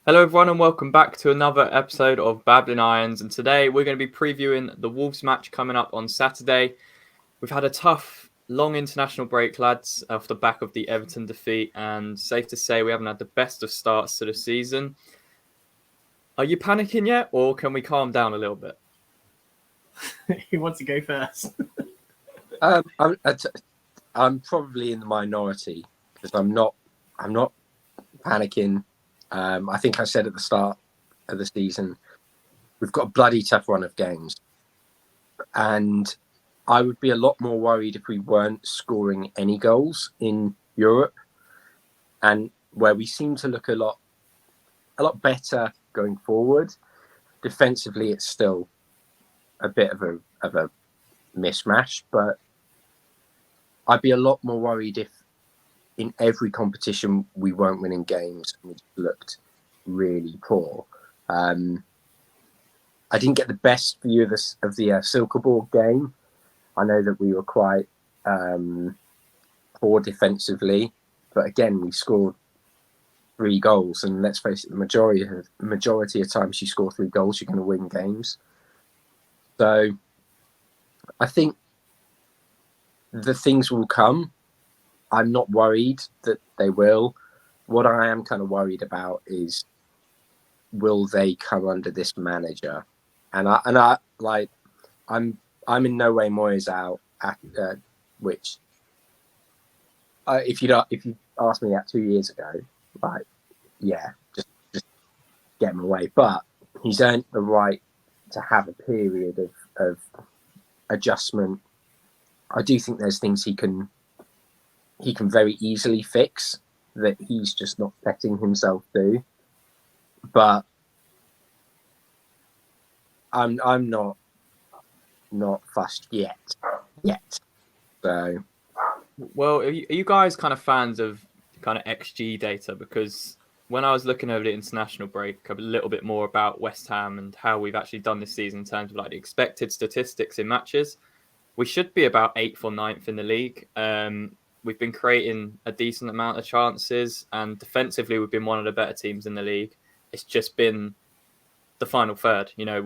Hello, everyone, and welcome back to another episode of Babbling Irons. And today we're going to be previewing the Wolves match coming up on Saturday. We've had a tough, long international break, lads, off the back of the Everton defeat, and safe to say we haven't had the best of starts to the season. Are you panicking yet, or can we calm down a little bit? Who wants to go first? I'm probably in the minority because I'm not panicking. I think I said at the start of the season, we've got a bloody tough run of games, and I would be a lot more worried if we weren't scoring any goals in Europe, and where we seem to look a lot better going forward. Defensively, it's still a bit of a mishmash, but I'd be a lot more worried if in every competition we weren't winning games and we just looked really poor. I didn't get the best view of the Silkeborg game. I know that we were quite poor defensively, but again, we scored 3 goals, and let's face it, the majority of times you score 3 goals, you're going to win games. So I think the things will come. I'm not worried that they will. What I am kind of worried about is, will they come under this manager? And I'm in no way Moyes out. Which, if you asked me that 2 years ago, like, yeah, just get him away. But he's earned the right to have a period of adjustment. I do think there's things he can very easily fix that he's just not letting himself do. But I'm not fussed yet. So, well, are you guys kind of fans of kind of XG data? Because when I was looking over the international break, a little bit more about West Ham and how we've actually done this season in terms of like the expected statistics in matches, we should be about 8th or 9th in the league. We've been creating a decent amount of chances, and defensively, we've been one of the better teams in the league. It's just been the final third. You know,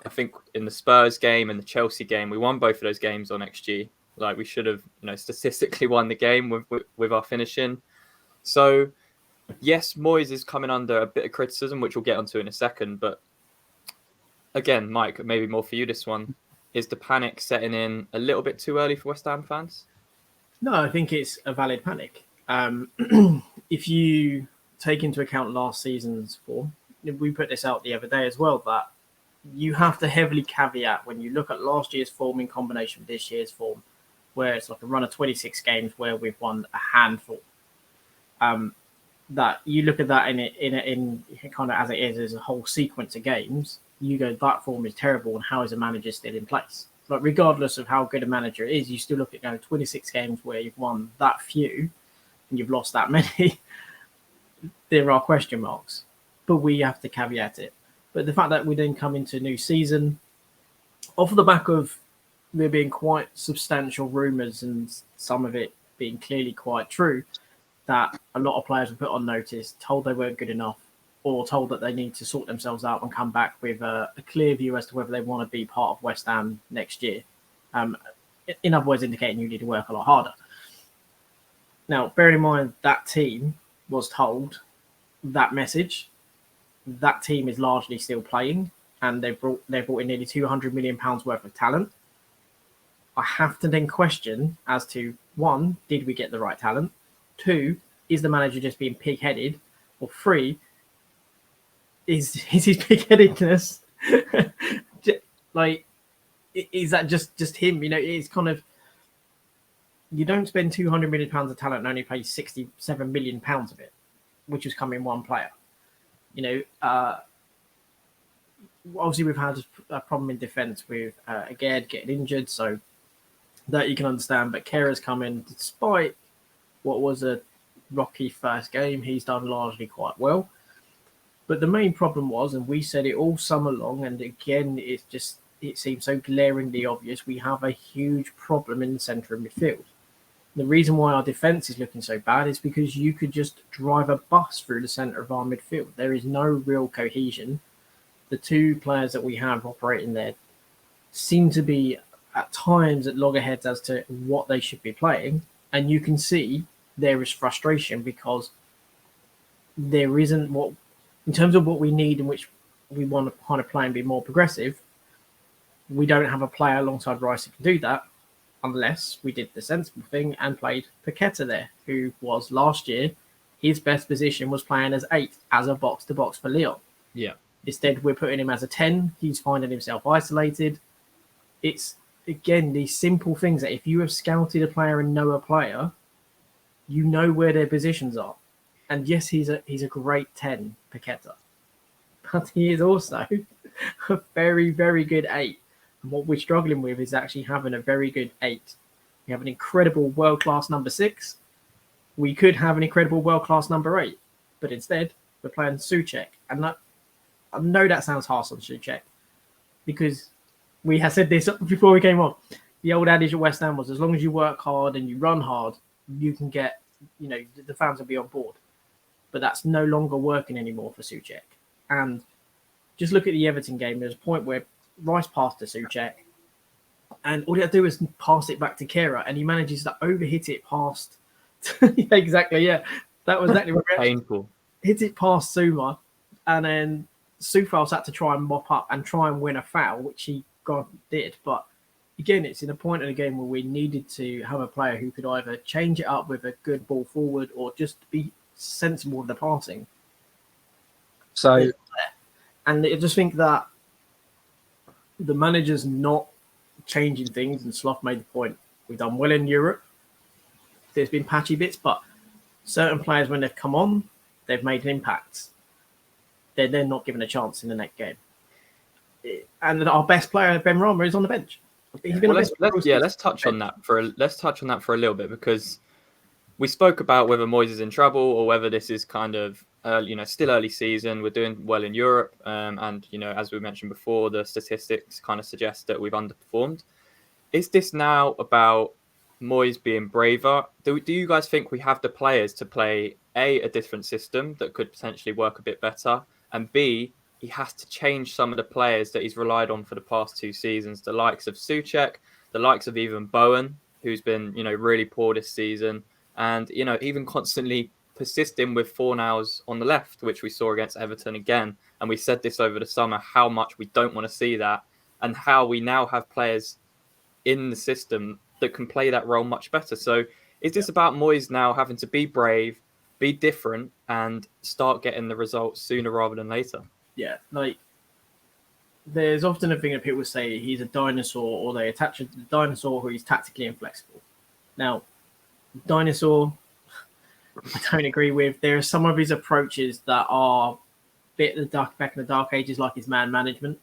I think in the Spurs game and the Chelsea game, we won both of those games on XG. Like, we should have, statistically won the game with our finishing. So, yes, Moyes is coming under a bit of criticism, which we'll get onto in a second. But again, Mike, maybe more for you this one. Is the panic setting in a little bit too early for West Ham fans? No, I think it's a valid panic. If you take into account last season's form, we put this out the other day as well, that you have to heavily caveat when you look at last year's form in combination with this year's form, where it's like a run of 26 games where we've won a handful. That you look at that in kind of as it is as a whole sequence of games, you go, that form is terrible, and how is a manager still in place? But regardless of how good a manager is, you still look at 26 games where you've won that few and you've lost that many. There are question marks, but we have to caveat it. But the fact that we then come into a new season, off the back of there being quite substantial rumours and some of it being clearly quite true, that a lot of players were put on notice, told they weren't good enough, or told that they need to sort themselves out and come back with a clear view as to whether they want to be part of West Ham next year. In other words, indicating you need to work a lot harder. Now, bearing in mind that team was told that message, that team is largely still playing, and they've brought in nearly £200 million worth of talent. I have to then question as to, 1, did we get the right talent? 2, is the manager just being pig-headed? Or 3, is his pig-headedness like, is that just him? It's kind of, you don't spend £200 million of talent and only pay £67 million of it, which is coming one player. Obviously we've had a problem in defence with again getting injured, so that you can understand. But Kera's come in, despite what was a rocky first game, he's done largely quite well. But the main problem was, and we said it all summer long, and again, it seems so glaringly obvious, we have a huge problem in the centre of midfield. The reason why our defence is looking so bad is because you could just drive a bus through the centre of our midfield. There is no real cohesion. The two players that we have operating there seem to be at times at loggerheads as to what they should be playing. And you can see there is frustration because there isn't what, in terms of what we need in which we want to kind of play and be more progressive, we don't have a player alongside Rice who can do that unless we did the sensible thing and played Paqueta there, who was last year, his best position was playing as 8, as a box-to-box for Lyon. Yeah. Instead, we're putting him as a 10. He's finding himself isolated. It's, again, these simple things that if you have scouted a player and know a player, you know where their positions are. And yes, he's a great 10, Paqueta. But he is also a very, very good 8. And what we're struggling with is actually having a very good 8. We have an incredible world-class number 6. We could have an incredible world-class number 8. But instead, we're playing Souček. And that, I know that sounds harsh on Souček, because we have said this before we came on. The old adage at West Ham was, as long as you work hard and you run hard, you can get, the fans will be on board. But that's no longer working anymore for Souček. And just look at the Everton game. There's a point where Rice passed to Souček, and all he had to do was pass it back to Kehrer, and he manages to overhit it past. Exactly, yeah. That was exactly what painful. Hit it past Suma, and then Soufal's had to try and mop up and try and win a foul, which he did. But again, it's in a point in the game where we needed to have a player who could either change it up with a good ball forward or just be sensible with the passing. So, and I just think that the manager's not changing things, and Sloth made the point. We've done well in Europe. There's been patchy bits, but certain players, when they've come on, they've made an impact. They're then not given a chance in the next game. And our best player, Ben Rama, is on the bench. Let's touch on that for a little bit, because we spoke about whether Moyes is in trouble or whether this is kind of still early season. We're doing well in Europe, and as we mentioned before, the statistics kind of suggest that we've underperformed. Is this now about Moyes being braver? Do you guys think we have the players to play a different system that could potentially work a bit better, and B, he has to change some of the players that he's relied on for the past 2 seasons, the likes of Souček, the likes of even Bowen, who's been really poor this season, and even constantly persisting with Fornals on the left, which we saw against Everton again. And we said this over the summer, how much we don't want to see that, and how we now have players in the system that can play that role much better. So is this about Moyes now having to be brave, be different, and start getting the results sooner rather than later? Yeah, there's often a thing that people say he's a dinosaur, or they attach it to the dinosaur who is tactically inflexible. Now, dinosaur, I don't agree with. There are some of his approaches that are a bit back in the dark ages, like his man management.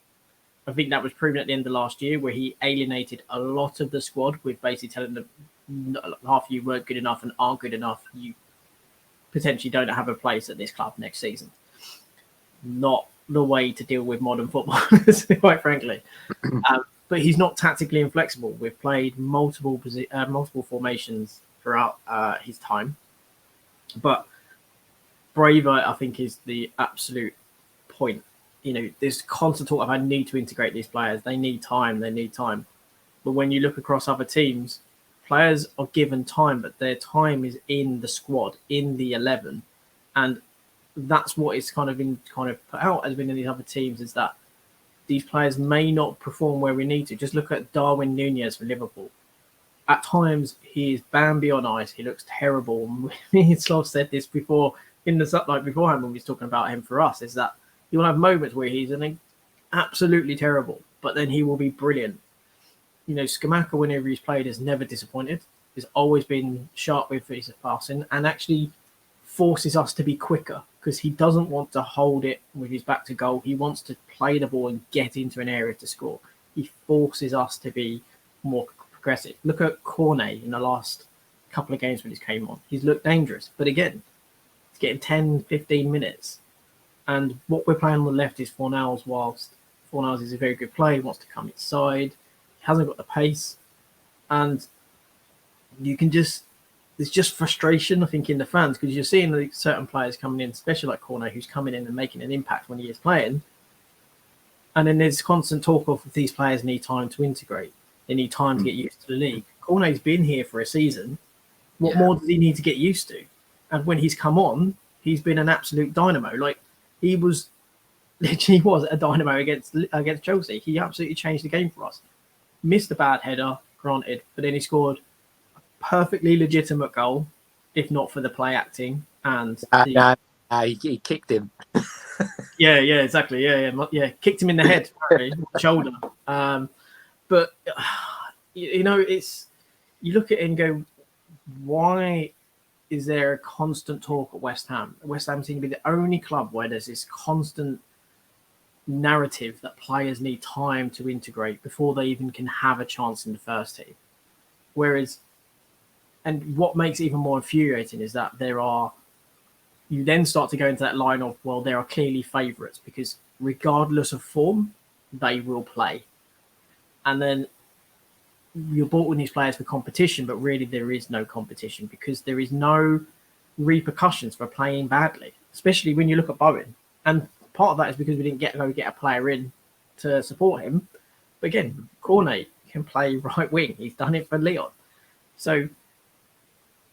I think that was proven at the end of last year, where he alienated a lot of the squad with basically telling them half of you weren't good enough and aren't good enough. You potentially don't have a place at this club next season. Not the way to deal with modern football, quite frankly. But he's not tactically inflexible. We've played multiple formations throughout his time. But braver, I think, is the absolute point. There's constant talk of I need to integrate these players. They need time. But when you look across other teams, players are given time, but their time is in the squad, in the 11. And that's what it's kind of put out as been in these other teams, is that these players may not perform where we need to. Just look at Darwin Núñez for Liverpool. At times, he is Bambi on ice. He looks terrible. Me and Sloth said this before beforehand when we was talking about him for us, is that he will have moments where he's absolutely terrible, but then he will be brilliant. Scamacca, whenever he's played, has never disappointed. He's always been sharp with his passing and actually forces us to be quicker, because he doesn't want to hold it with his back to goal. He wants to play the ball and get into an area to score. He forces us to be more progressive. Look at Cornet in the last couple of games when he's came on. He's looked dangerous, but again, he's getting 10, 15 minutes. And what we're playing on the left is Fornals, whilst Fornals is a very good player. He wants to come inside. He hasn't got the pace. And you can just there's just frustration, I think, in the fans, because you're seeing like certain players coming in, especially like Cornet, who's coming in and making an impact when he is playing. And then there's constant talk of these players need time to integrate. They need time to get used to the league. Cornet's been here for a season. What more does he need to get used to? And when he's come on, he's been an absolute dynamo. Like, he was literally was a dynamo against Chelsea. He absolutely changed the game for us. Missed a bad header, granted, but then he scored a perfectly legitimate goal, if not for the play acting. And he kicked him. yeah, exactly. Yeah. Kicked him in the head, shoulder. But you know, it's, you look at it and go, why is there a constant talk at West Ham? West Ham seem to be the only club where there's this constant narrative that players need time to integrate before they even can have a chance in the first team. Whereas, and what makes it even more infuriating is that you then start to go into that line of, well, there are clearly favourites, because regardless of form, they will play. And then you're bought with these players for competition, but really there is no competition, because there is no repercussions for playing badly, especially when you look at Bowen. And part of that is because we didn't get a player in to support him. But again, Cornet can play right wing. He's done it for Leon. So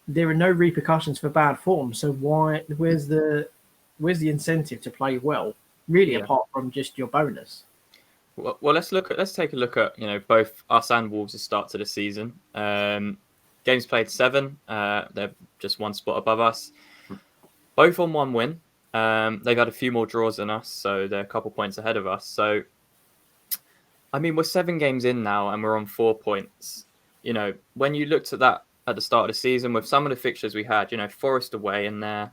there are no repercussions for bad form. So where's the incentive to play well, really, apart from just your bonus? Well, let's take a look at, you know, both us and Wolves' start to the season. Games played 7. They're just one spot above us. Both on 1 win. They've had a few more draws than us, so they're a couple points ahead of us. So, I mean, we're 7 games in now and we're on 4 points. You know, when you looked at that at the start of the season with some of the fixtures we had, you know, Forest away in there,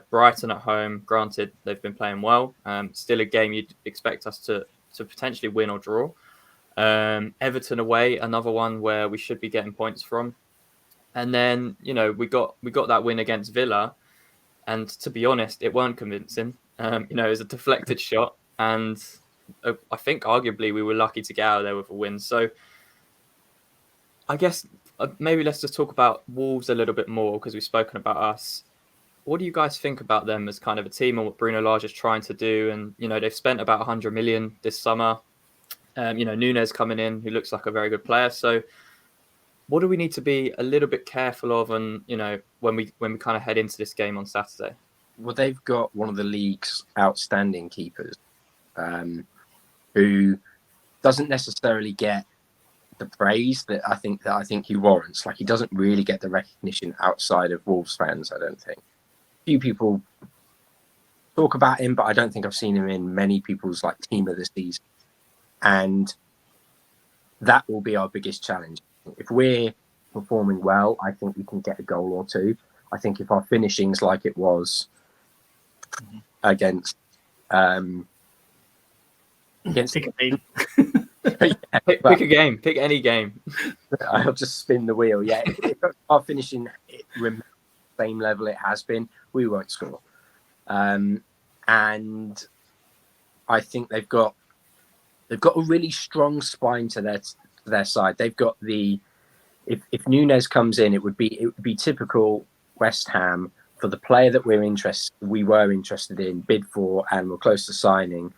Brighton at home, granted, they've been playing well. Still a game you'd expect us to potentially win or draw. Everton away, another one where we should be getting points from. And then, you know, we got that win against Villa. And to be honest, it weren't convincing. You know, it was a deflected shot. And I think arguably we were lucky to get out of there with a win. So I guess maybe let's just talk about Wolves a little bit more, because we've spoken about us. What do you guys think about them as kind of a team and what Bruno Lage is trying to do? And, you know, they've spent about 100 million this summer. You know, Nunes coming in, who looks like a very good player. So what do we need to be a little bit careful of, and, you know, when we kind of head into this game on Saturday? Well, they've got one of the league's outstanding keepers, who doesn't necessarily get the praise that I think he warrants. Like, he doesn't really get the recognition outside of Wolves fans, I don't think. Few people talk about him, but I don't think I've seen him in many people's like team of the season. And that will be our biggest challenge. If we're performing well, I think we can get a goal or two. I think if our finishing's like it was against Pick a team. Pick a game. Pick any game. I'll just spin the wheel. Yeah, if our finishing remains the same level it has been, we won't score. And I think they've got a really strong spine to their side. They've got if Nunes comes in, it would be typical West Ham for the player that we were interested in, bid for, and we're close to signing,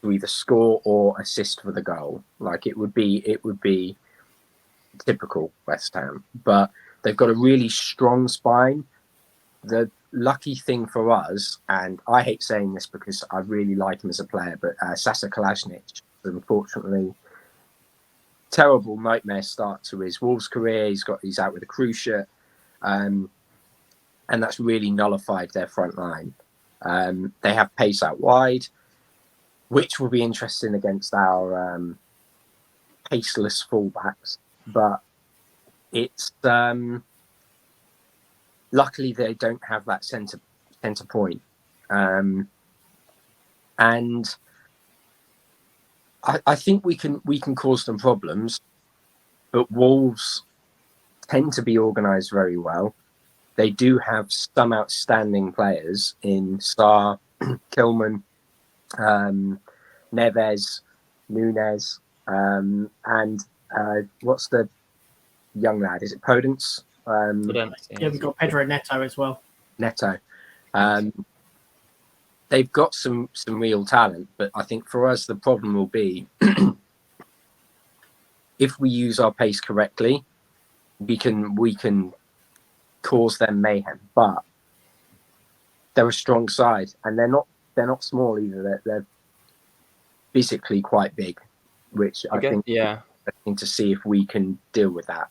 to either score or assist for the goal. Like, it would be typical West Ham. But they've got a really strong spine. The lucky thing for us, and I hate saying this because I really like him as a player, but Sasa Kalajdzic, unfortunately, terrible nightmare start to his Wolves career. He's out with a cruciate, and that's really nullified their front line. They have pace out wide, which will be interesting against our paceless fullbacks. But it's luckily they don't have that centre point, and I think we can cause them problems. But Wolves tend to be organised very well. They do have some outstanding players in Sarr, Kilman, Neves, Nunes, and what's the young lad? Is it Podence? I don't see Yeah, we've got Pedro Neto as well. Neto. They've got some real talent, but I think for us the problem will be if we use our pace correctly, we can cause them mayhem. But they're a strong side, and they're not small either. They're physically quite big, which I think to see if we can deal with that.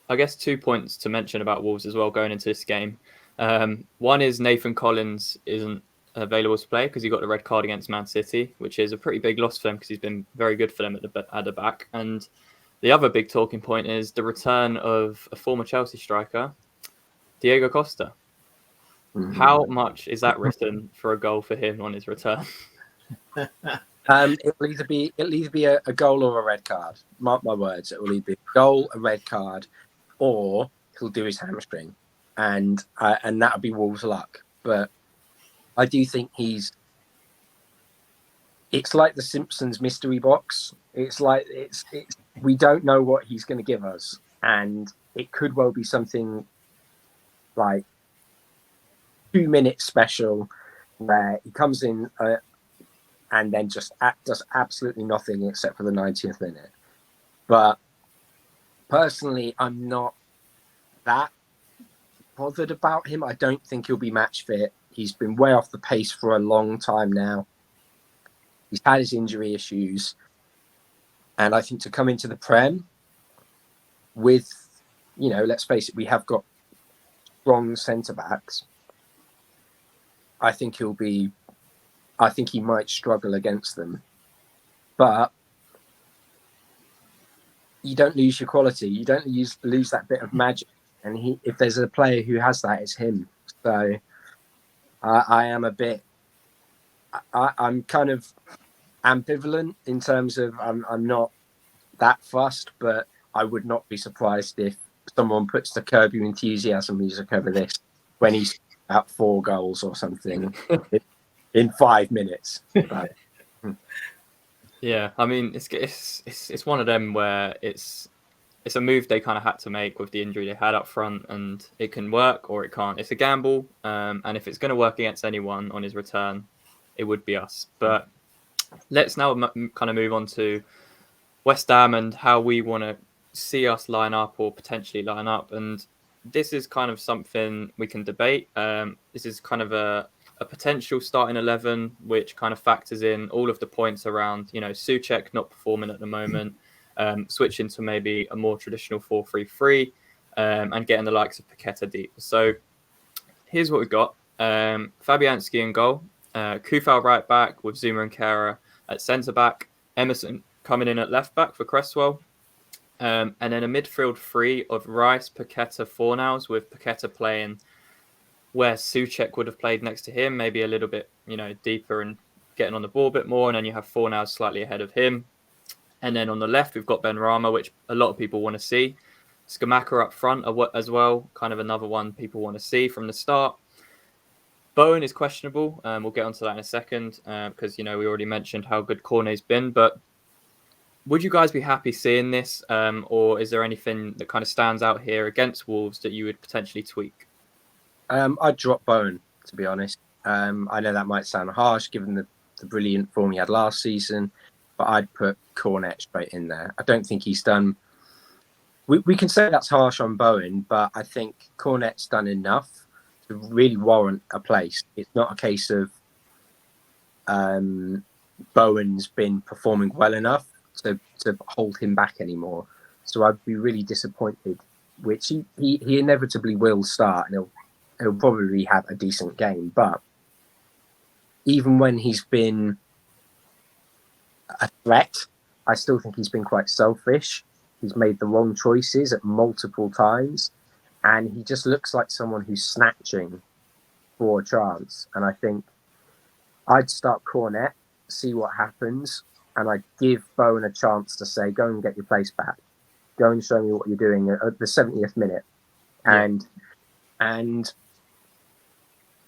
I guess 2 points to mention about Wolves as well going into this game. One is Nathan Collins isn't available to play because he got the red card against Man City, which is a pretty big loss for them because he's been very good for them at the back. And the other big talking point is the return of a former Chelsea striker, Diego Costa. Mm-hmm. How much is that written for a goal for him on his return? It'll either be a goal or a red card. Mark my words, it will either be a goal, a red card, or he'll do his hamstring, and that'll be Wolves' luck. But I do think it's like the Simpsons mystery box. It's like we don't know what he's going to give us, and it could well be something like 2-minute special where he comes in and then just does absolutely nothing except for the 90th minute. But personally, I'm not that bothered about him. I don't think he'll be match fit. He's been way off the pace for a long time now. He's had his injury issues. And I think to come into the Prem with, let's face it, we have got strong centre-backs. I think he might struggle against them. But you don't lose your quality. You don't lose that bit of magic. And if there's a player who has that, it's him. So I am a bit... I'm kind of ambivalent in terms of I'm not that fussed, but I would not be surprised if someone puts the Curb Your Enthusiasm music over this when he's about 4 goals or something in 5 minutes. Right. Yeah, I mean, it's one of them where it's a move they kind of had to make with the injury they had up front, and it can work or it can't. It's a gamble, and if it's going to work against anyone on his return, it would be us. But let's now kind of move on to West Ham and how we want to see us line up or potentially line up. And this is kind of something we can debate. This is kind of a potential starting 11, which kind of factors in all of the points around, Souček not performing at the moment, switching to maybe a more traditional 4-3-3, and getting the likes of Paqueta deep. So here's what we've got. Fabianski in goal, Kufal right back with Zuma and Kara at centre back, Emerson coming in at left back for Cresswell, and then a midfield 3 of Rice, Paqueta, Fornals, with Paqueta playing where Souček would have played next to him, maybe a little bit, deeper and getting on the ball a bit more. And then you have Fornals slightly ahead of him. And then on the left, we've got Benrahma, which a lot of people want to see. Skamaka up front as well, kind of another one people want to see from the start. Bowen is questionable. We'll get onto that in a second because, we already mentioned how good Cornet's been. But would you guys be happy seeing this? Or is there anything that kind of stands out here against Wolves that you would potentially tweak? I'd drop Bowen, to be honest. I know that might sound harsh given the brilliant form he had last season, but I'd put Cornet straight in there. I don't think he's done... We can say that's harsh on Bowen, but I think Cornet's done enough to really warrant a place. It's not a case of Bowen's been performing well enough to hold him back anymore. So I'd be really disappointed, which he inevitably will start, and he'll probably have a decent game. But even when he's been a threat, I still think he's been quite selfish. He's made the wrong choices at multiple times, and he just looks like someone who's snatching for a chance. And I think I'd start Cornet, see what happens, and I'd give Bowen a chance to say, go and get your place back. Go and show me what you're doing at the 70th minute. And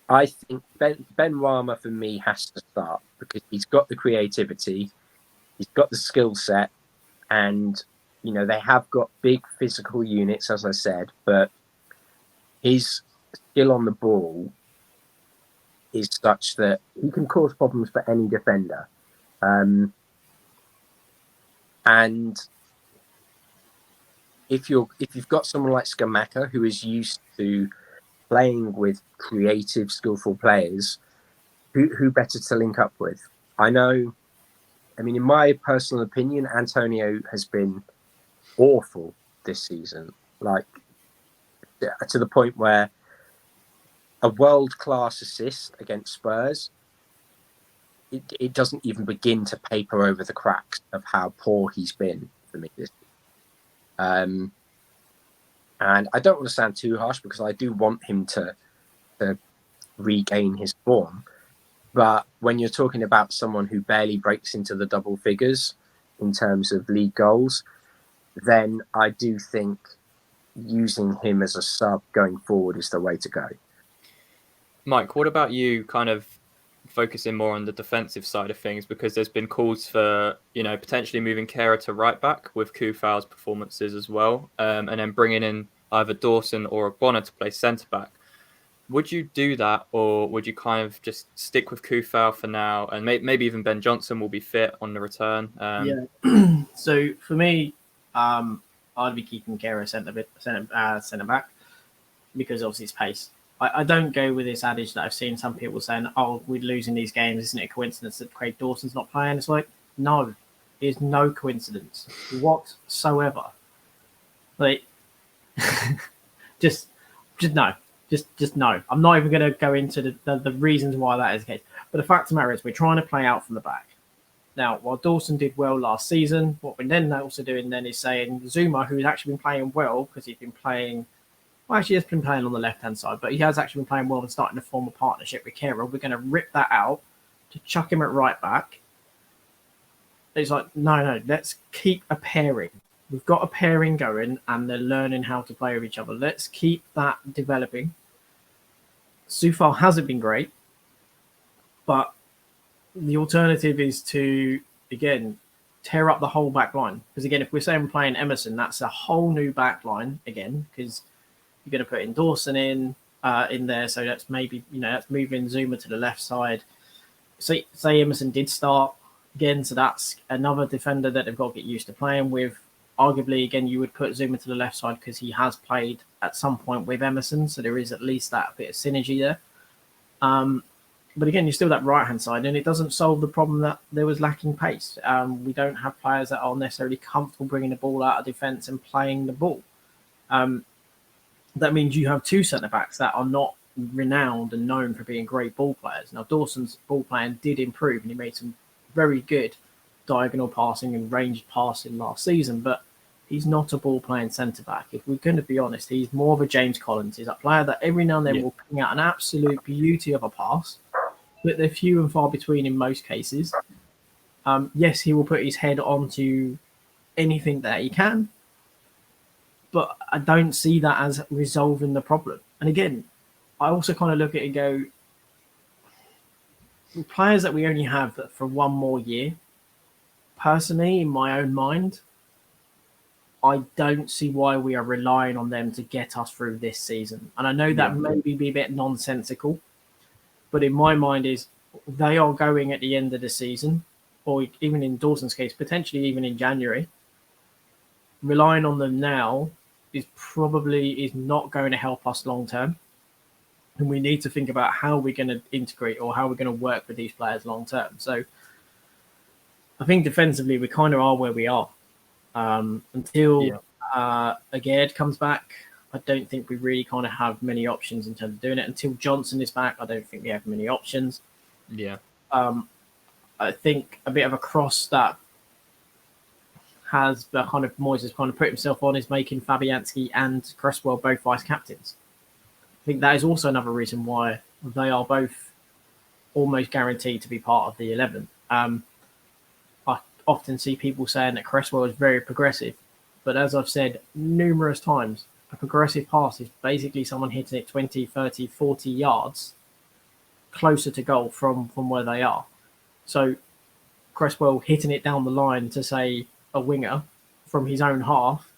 I think Benrahma for me has to start because he's got the creativity, he's got the skill set, and they have got big physical units, as I said, but his skill on the ball is such that he can cause problems for any defender. And if you've got someone like Skamaka who is used to playing with creative, skillful players, who better to link up with? I know. I mean, in my personal opinion, Antonio has been awful this season. Like, to the point where a world-class assist against Spurs, it doesn't even begin to paper over the cracks of how poor he's been for me this season. And I don't want to sound too harsh because I do want him to regain his form. But when you're talking about someone who barely breaks into the double figures in terms of league goals, then I do think using him as a sub going forward is the way to go. Mike, what about you kind of focusing more on the defensive side of things? Because there's been calls for, potentially moving Kehrer to right back with Kufau's performances as well, and then bringing in either Dawson or Ogbonna to play centre back. Would you do that, or would you kind of just stick with Kufau for now, and maybe even Ben Johnson will be fit on the return? Yeah. So for me, I'd be keeping Kehrer centre back because obviously it's pace. I don't go with this adage that I've seen some people saying, "Oh, we're losing these games. Isn't it a coincidence that Craig Dawson's not playing?" It's like, no, there's no coincidence whatsoever. Like, just no. Just no. I'm not even going to go into the reasons why that is the case. But the fact of the matter is we're trying to play out from the back. Now, while Dawson did well last season, what we're then also doing then is saying Zuma, who's actually been playing well because he's been playing, well, actually has been playing on the left-hand side, but he has actually been playing well and starting to form a partnership with Kehrer. We're going to rip that out to chuck him at right back. It's like, no, let's keep a pairing. We've got a pairing going and they're learning how to play with each other. Let's keep that developing. Soufal hasn't been great, but the alternative is to, again, tear up the whole back line. Because, again, if we're saying we're playing Emerson, that's a whole new back line, again, because you're going to put in Dawson in there. So that's maybe, that's moving Zuma to the left side. Say Emerson did start again, so that's another defender that they've got to get used to playing with. Arguably, again, you would put Zuma to the left side because he has played at some point with Emerson, so there is at least that bit of synergy there. But again, you're still that right-hand side, and it doesn't solve the problem that there was lacking pace. We don't have players that are necessarily comfortable bringing the ball out of defence and playing the ball. That means you have two centre-backs that are not renowned and known for being great ball players. Now, Dawson's ball playing did improve, and he made some very good diagonal passing and ranged passing last season, but he's not a ball playing centre back. If we're going to be honest, he's more of a James Collins. He's a player that every now and then will ping out an absolute beauty of a pass, but they're few and far between in most cases. Yes, he will put his head onto anything that he can, but I don't see that as resolving the problem. And again, I also kind of look at it and go, players that we only have for one more year, personally, in my own mind, I don't see why we are relying on them to get us through this season. And I know that maybe be a bit nonsensical, but in my mind is they are going at the end of the season, or even in Dawson's case, potentially even in January. Relying on them now is not going to help us long term. And we need to think about how we're going to integrate or how we're going to work with these players long term. So I think defensively, we kind of are where we are. Until Agard comes back, I don't think we really kind of have many options in terms of doing it. Until Johnson is back, I don't think we have many options. Yeah. I think a bit of a cross that has the kind of Moyes has kind of put himself on is making Fabianski and Cresswell both vice captains. I think that is also another reason why they are both almost guaranteed to be part of the 11. I often see people saying that Cresswell is very progressive, but as I've said numerous times, a progressive pass is basically someone hitting it 20, 30, 40 yards closer to goal from where they are. So Cresswell hitting it down the line to, say, a winger from his own half,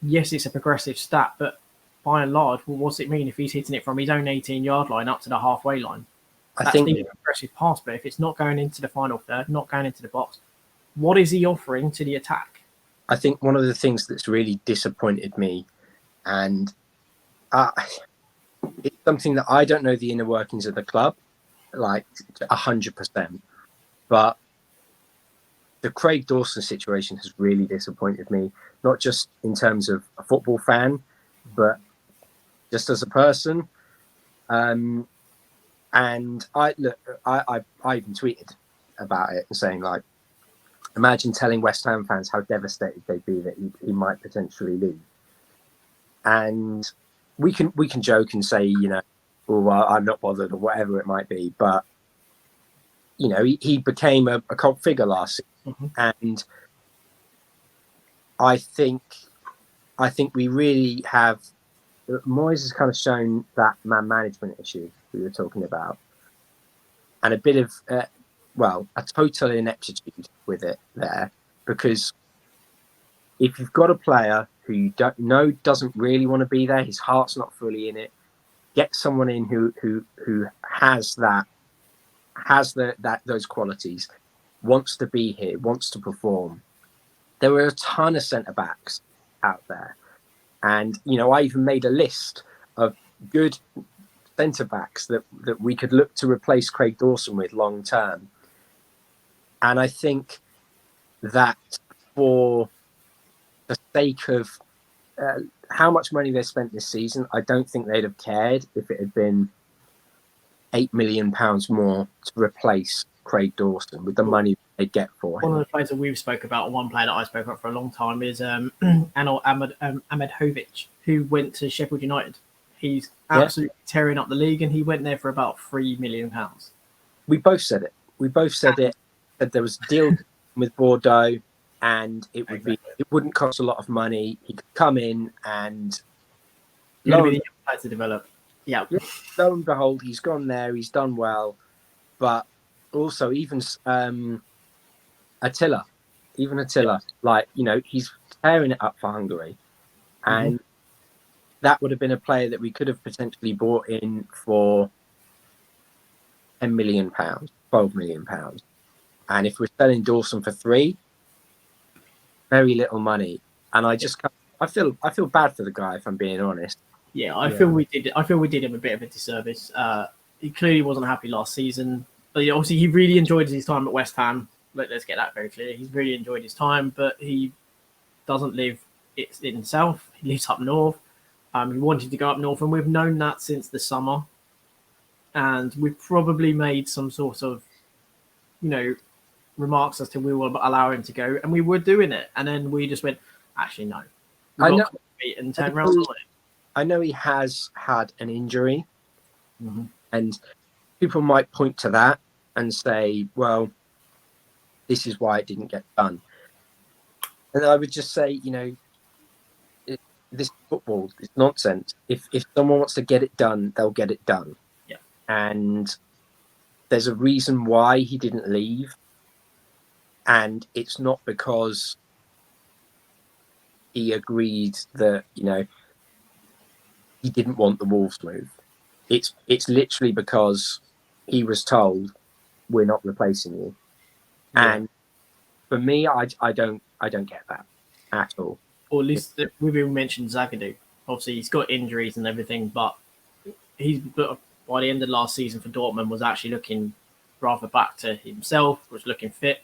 yes, it's a progressive stat, but by and large, well, what's it mean if he's hitting it from his own 18-yard line up to the halfway line? I think the aggressive pass, but if it's not going into the final third, not going into the box, what is he offering to the attack? I think one of the things that's really disappointed me, and it's something that I don't know the inner workings of the club, like 100%, but the Craig Dawson situation has really disappointed me, not just in terms of a football fan, but just as a person. And I even tweeted about it and saying, like, imagine telling West Ham fans how devastated they'd be that he might potentially leave. And we can joke and say, you know, oh, well, I'm not bothered or whatever it might be, but you know, he became a cult figure last season, and I think we really have. Moyes has kind of shown that man management issue we were talking about, and a bit of a total ineptitude with it there, because if you've got a player who you don't know doesn't really want to be there, his heart's not fully in it, get someone in who has those qualities, wants to be here, wants to perform. There were a ton of centre backs out there, and you know, I even made a list of good centre backs that we could look to replace Craig Dawson with long term. And I think that for the sake of how much money they spent this season, I don't think they'd have cared if it had been £8 million more to replace Craig Dawson with the money they'd get for him. One of the players that we've spoke about, one player that I spoke about for a long time, is Anil Ahmedhovic, who went to Sheffield United. He's absolutely tearing up the league, and he went there for about £3 million. We both said it. That there was a deal with Bordeaux, and it wouldn't cost a lot of money. He could come in and lo and develop. Yeah. Lo and behold, he's gone there. He's done well, but also even Attila, like, you know, he's tearing it up for Hungary, and that would have been a player that we could have potentially bought in for £10 million, £12 million. And if we're selling Dawson for £3 million, very little money. And I feel bad for the guy, if I'm being honest. Yeah, I feel we did him a bit of a disservice. He clearly wasn't happy last season, but obviously he really enjoyed his time at West Ham. Let's get that very clear. He's really enjoyed his time, but he doesn't live it in himself. He lives up north. He wanted to go up north, and we've known that since the summer. And we've probably made some sort of, you know, remarks as to we will allow him to go, and we were doing it, and then we just went, actually no. And turned around on it. I know he has had an injury, and people might point to that and say, well, this is why it didn't get done. And I would just say, you know, this football is nonsense. If someone wants to get it done, they'll get it done. Yeah. And there's a reason why he didn't leave. And it's not because he agreed that, you know, he didn't want the Wolves move. It's literally because he was told, we're not replacing you. Yeah. And for me, I don't get that at all. Or at least we've even mentioned Zagadou. Obviously, he's got injuries and everything, but by the end of last season for Dortmund was actually looking rather back to himself, was looking fit.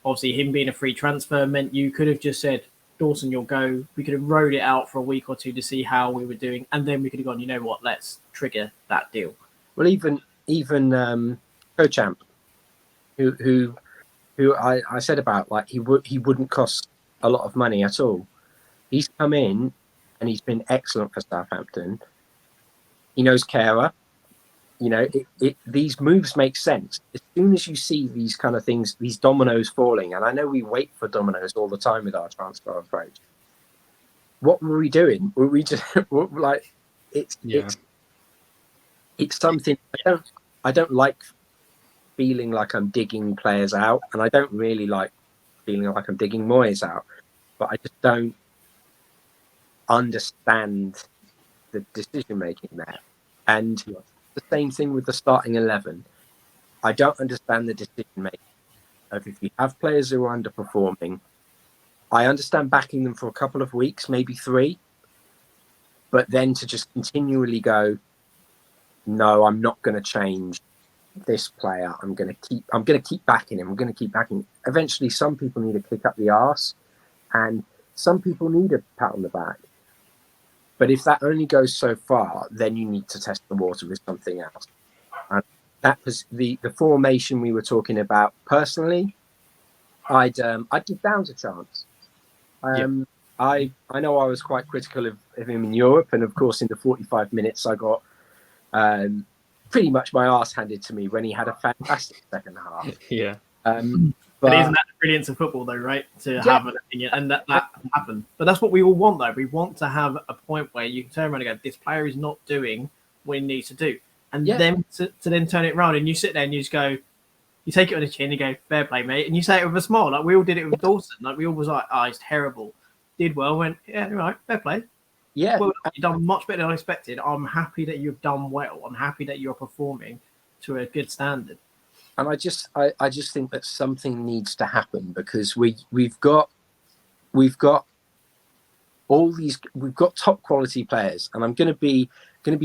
Obviously, him being a free transfer meant you could have just said, Dawson, you'll go. We could have rode it out for a week or two to see how we were doing, and then we could have gone, you know what, let's trigger that deal. Well, even Cochamp, who I said about, like, he wouldn't cost a lot of money at all. He's come in and he's been excellent for Southampton. He knows Kara. You know, these moves make sense. As soon as you see these kind of things, these dominoes falling, and I know we wait for dominoes all the time with our transfer approach. What were we doing? Were we just like it's something I don't like feeling like I'm digging players out, and I don't really like feeling like I'm digging Moyes out, but I just don't understand the decision making there. And the same thing with the starting 11. I don't understand the decision making of if you have players who are underperforming. I understand backing them for a couple of weeks, maybe 3, but then to just continually go, no, I'm not going to change this player. I'm going to keep backing him. I'm going to keep backing him. Eventually, some people need a kick up the arse, and some people need a pat on the back. But if that only goes so far, then you need to test the water with something else. And that was the formation we were talking about. Personally, I'd give Downs a chance. I know I was quite critical of him in Europe, and of course, in the 45 minutes, I got pretty much my arse handed to me when he had a fantastic second half. Yeah. But isn't that the brilliance of football, though, right? To have an opinion, and that happened. But that's what we all want, though. We want to have a point where you can turn around and go, "This player is not doing what he needs to do," and then to then turn it around, and you sit there and you just go, you take it on the chin, and you go, "Fair play, mate," and you say it with a smile, like we all did it with Dawson. Like we all was like, "Oh, he's terrible." Did well, went, "Yeah, right, fair play." Yeah, well, you've done much better than I expected. I'm happy that you've done well. I'm happy that you're performing to a good standard. And I just think that something needs to happen, because we've got all these, we've got top quality players, and I'm going to be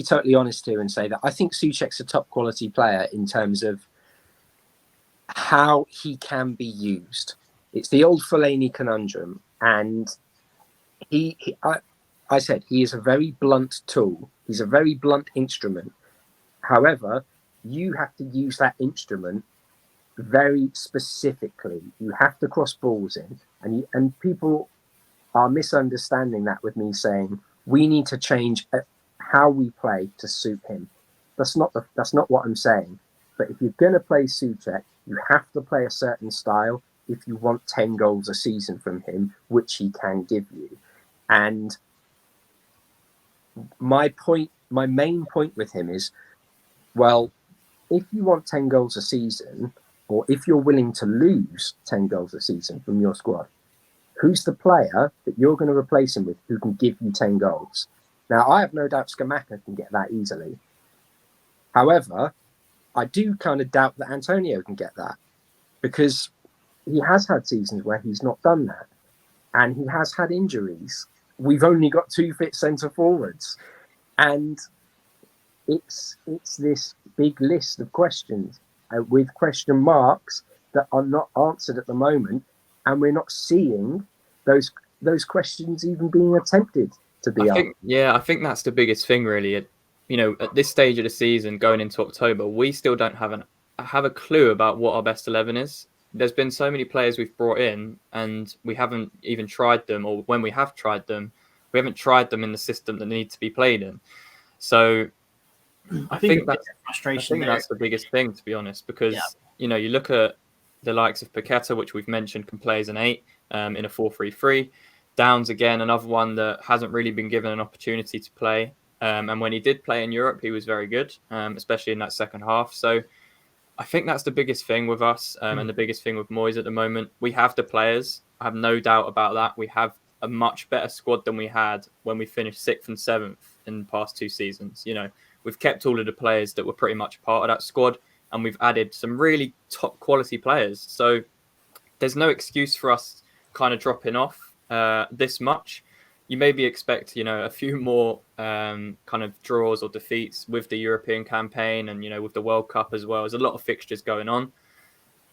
totally honest here and say that I think Souček's a top quality player in terms of how he can be used. It's the old Fellaini conundrum, and I said he is a very blunt tool. He's a very blunt instrument. However, you have to use that instrument very specifically. You have to cross balls in, and people are misunderstanding that with me saying we need to change how we play to suit him. That's not what I'm saying. But if you're going to play Souček, you have to play a certain style if you want 10 goals a season from him, which he can give you. And my main point with him is, well, if you want 10 goals a season, or if you're willing to lose 10 goals a season from your squad, who's the player that you're going to replace him with who can give you 10 goals? Now, I have no doubt Scamacca can get that easily. However, I do kind of doubt that Antonio can get that, because he has had seasons where he's not done that, and he has had injuries. We've only got 2 fit centre forwards, and it's this big list of questions with question marks that are not answered at the moment, and we're not seeing those questions even being attempted to be answered. I think that's the biggest thing, really. At this stage of the season, going into October, we still don't have a clue about what our best 11 is. There's been so many players we've brought in, and we haven't even tried them, or when we have tried them, we haven't tried them in the system that need to be played in. So I think that's frustration. That's the biggest thing, to be honest, because you look at the likes of Paqueta, which we've mentioned, can play as an 8 in a 4-3-3. Downs, again, another one that hasn't really been given an opportunity to play. And when he did play in Europe, he was very good, especially in that second half. So I think that's the biggest thing with us, and the biggest thing with Moyes at the moment. We have the players. I have no doubt about that. We have a much better squad than we had when we finished 6th and 7th in the past 2 seasons. We've kept all of the players that were pretty much part of that squad, and we've added some really top quality players. So there's no excuse for us kind of dropping off this much. You maybe expect, a few more kind of draws or defeats with the European campaign and, with the World Cup as well. There's a lot of fixtures going on.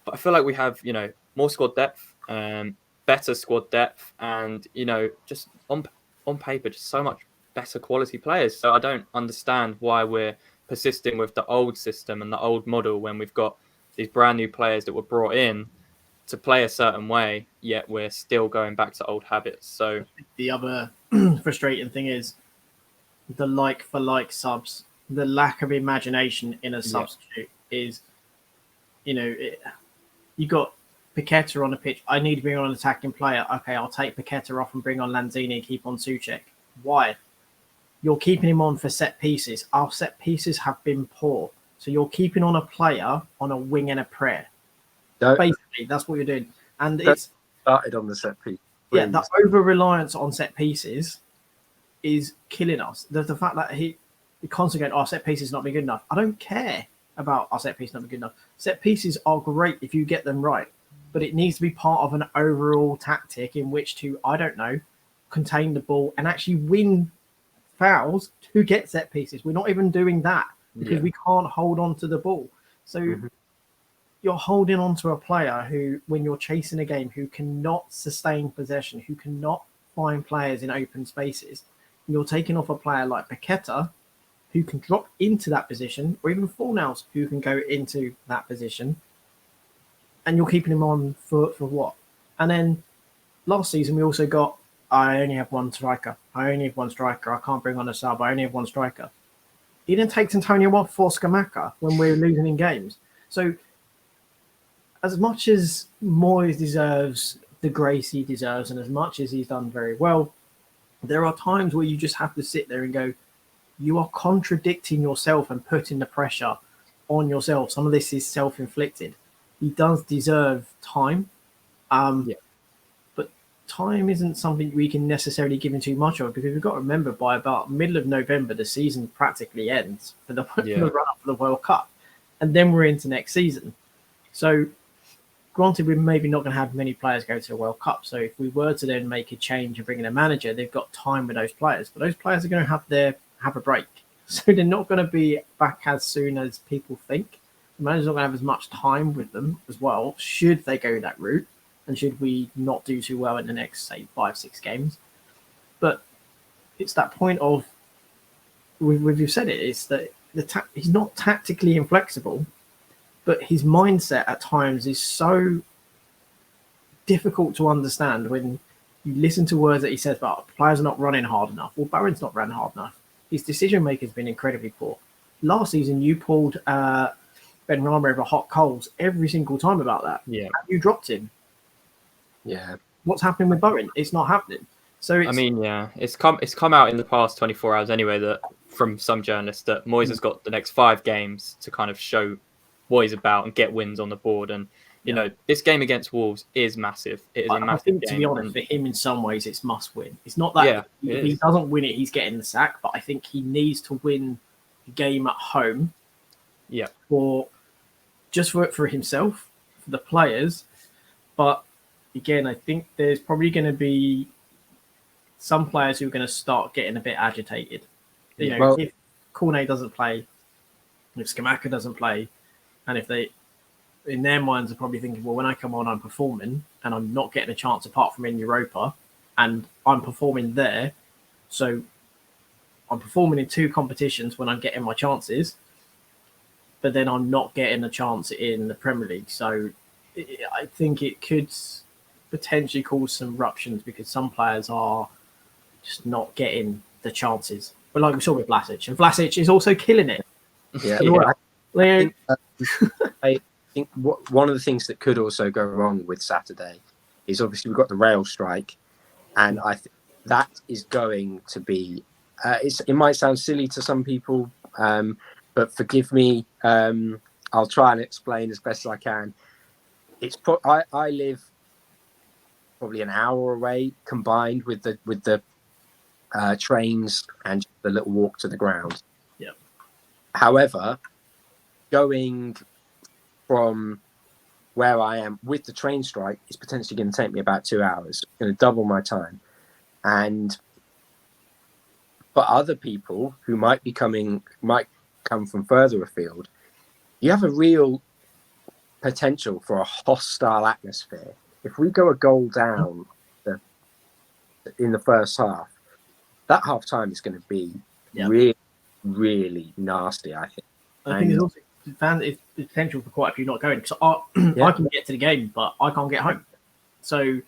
But I feel like we have, more squad depth, better squad depth, and, just on paper, just so much better quality players. So I don't understand why we're persisting with the old system and the old model when we've got these brand new players that were brought in to play a certain way, yet we're still going back to old habits. So the other frustrating thing is the like for like subs, the lack of imagination in a substitute is, you got Paqueta on the pitch. I need to bring on an attacking player. Okay, I'll take Paqueta off and bring on Lanzini and keep on Souček. Why? You're keeping him on for set pieces. Our set pieces have been poor. So you're keeping on a player on a wing and a prayer. Basically, that's what you're doing. And it's started on the set piece. Yeah, the over-reliance on set pieces is killing us. There's the fact that he constantly going, our set pieces not be good enough. I don't care about our set piece not be good enough. Set pieces are great if you get them right, but it needs to be part of an overall tactic in which to, I don't know, contain the ball and actually win fouls to get set pieces. We're not even doing that because we can't hold on to the ball. So you're holding on to a player who, when you're chasing a game, who cannot sustain possession, who cannot find players in open spaces. You're taking off a player like Paqueta, who can drop into that position, or even Fornals, who can go into that position, and you're keeping him on for what? And then last season, we also got, I only have one striker. I can't bring on a sub. I only have one striker. He then takes Antonio off for Scamacca when we're losing in games. So as much as Moyes deserves the grace he deserves, and as much as he's done very well, there are times where you just have to sit there and go, you are contradicting yourself and putting the pressure on yourself. Some of this is self-inflicted. He does deserve time. But time isn't something we can necessarily give him too much of, because we've got to remember by about middle of November, the season practically ends for the run-up for the World Cup. And then we're into next season. So granted, we're maybe not going to have many players go to the World Cup. So if we were to then make a change and bring in a manager, they've got time with those players. But those players are going to have a break. So they're not going to be back as soon as people think. The manager's not going to have as much time with them as well, should they go that route, and should we not do too well in the next, say, 5-6 games. But it's that point of, we've said it, it's that he's not tactically inflexible, but his mindset at times is so difficult to understand when you listen to words that he says about players are not running hard enough. Well, Barron's not running hard enough. His decision making has been incredibly poor. Last season, you pulled Ben Rama over hot coals every single time about that. Yeah. You dropped him. Yeah. What's happening with Bowen? It's not happening. So it's come out in the past 24 hours anyway, that from some journalists, that Moyes has got the next 5 games to kind of show what he's about and get wins on the board. And you know, this game against Wolves is massive. It is a massive think, game. to be honest, for him in some ways, it's must win. It's not that if he doesn't win it, he's getting the sack. But I think he needs to win the game at home. Yeah. For himself, for the players. But again, I think there's probably going to be some players who are going to start getting a bit agitated. You know, if Cornet doesn't play, if Scamacca doesn't play, and if they, in their minds, are probably thinking, well, when I come on, I'm performing, and I'm not getting a chance apart from in Europa, and I'm performing there. So I'm performing in 2 competitions when I'm getting my chances, but then I'm not getting a chance in the Premier League. So I think it could potentially cause some ruptions because some players are just not getting the chances. But like we saw with Vlasic, and Vlasic is also killing it. Yeah. I think one of the things that could also go wrong with Saturday is obviously we've got the rail strike, and I think that is going to be. It might sound silly to some people, but forgive me. I'll try and explain as best as I can. I live probably an hour away combined with the trains and the little walk to the ground. Yeah. However, going from where I am with the train strike is potentially going to take me about 2 hours. It's going to double my time. And for other people who might come from further afield, you have a real potential for a hostile atmosphere. If we go a goal down in the first half, that half time is going to be really, really nasty, I think. I think there's also potential for quite a few not going. So I can get to the game, but I can't get home. So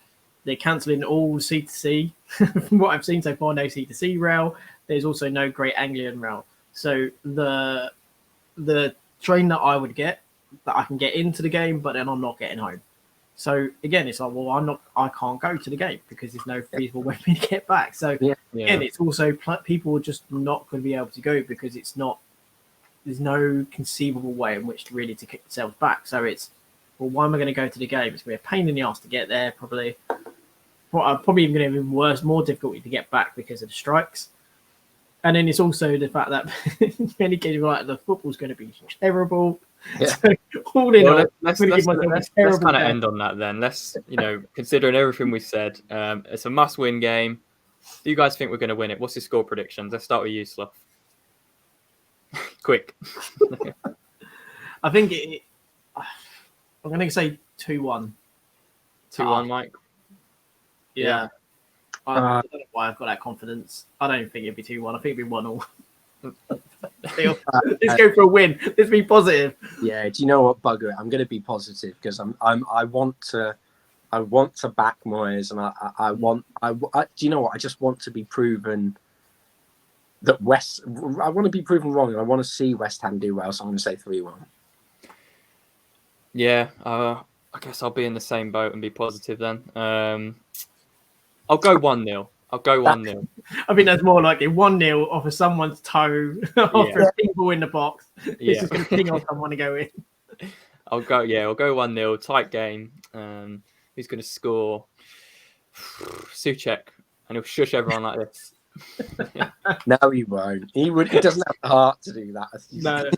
they're cancelling all C2C. From what I've seen so far, no C2C rail. There's also no Great Anglian rail. So the train that I would get, that I can get into the game, but then I'm not getting home. So again, it's like, well, I can't go to the game because there's no feasible way for me to get back. So again, it's also people are just not going to be able to go because there's no conceivable way in which to really to kick themselves back. So it's, well, why am I going to go to the game? It's going to be a pain in the ass to get there, probably even going to be worse, more difficulty to get back because of the strikes. And then it's also the fact that many kids are like, the football's going to be terrible. Yeah. So, all in all, let's I'm gonna give myself a terrible kind of day. end on that then. Let's, considering everything we said, it's a must-win game. Do you guys think we're going to win it? What's your score predictions? Let's start with you, Sloth. Quick. I think I'm going to say 2-1. 2-1, Mike. Yeah. I don't know why I've got that confidence. I don't think it'd be 2-1. I think it'd be 1-1. Let's go for a win. Let's be positive. Yeah. Do you know what, bugger it? I'm going to be positive because I want to back Moyes, and I want. Do you know what? I just want to be proven that I want to be proven wrong. I want to see West Ham do well. So I'm going to say 3-1. Yeah. I guess I'll be in the same boat and be positive then. I'll go 1-0. I'll go 1-0. I think that's more like a 1-0 off of someone's toe after a ping ball in the box. Yeah. It's just going to ping on someone to go in. I'll go 1-0. Tight game. Who's going to score? Suchek, and he'll shush everyone like this. No, he won't. He doesn't have the heart to do that. No,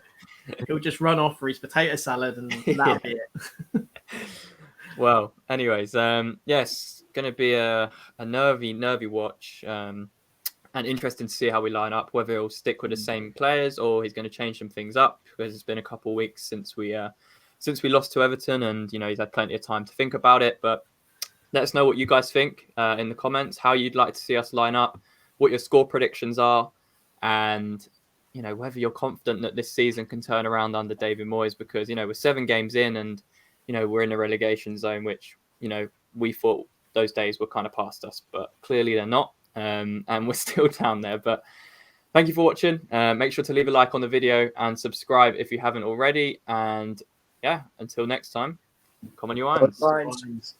he'll just run off for his potato salad, and that'll be it. Well, anyways, yes, going to be a nervy watch, and interesting to see how we line up. Whether he'll stick with the same players or he's going to change some things up, because it's been a couple of weeks since we lost to Everton, and he's had plenty of time to think about it. But let us know what you guys think in the comments, how you'd like to see us line up, what your score predictions are, and whether you're confident that this season can turn around under David Moyes, because we're 7 games in and we're in the relegation zone, which we thought those days were kind of past us, but clearly they're not, and we're still down there. But thank you for watching. Make sure to leave a like on the video and subscribe if you haven't already. And yeah, until next time, come on, you irons. Irons.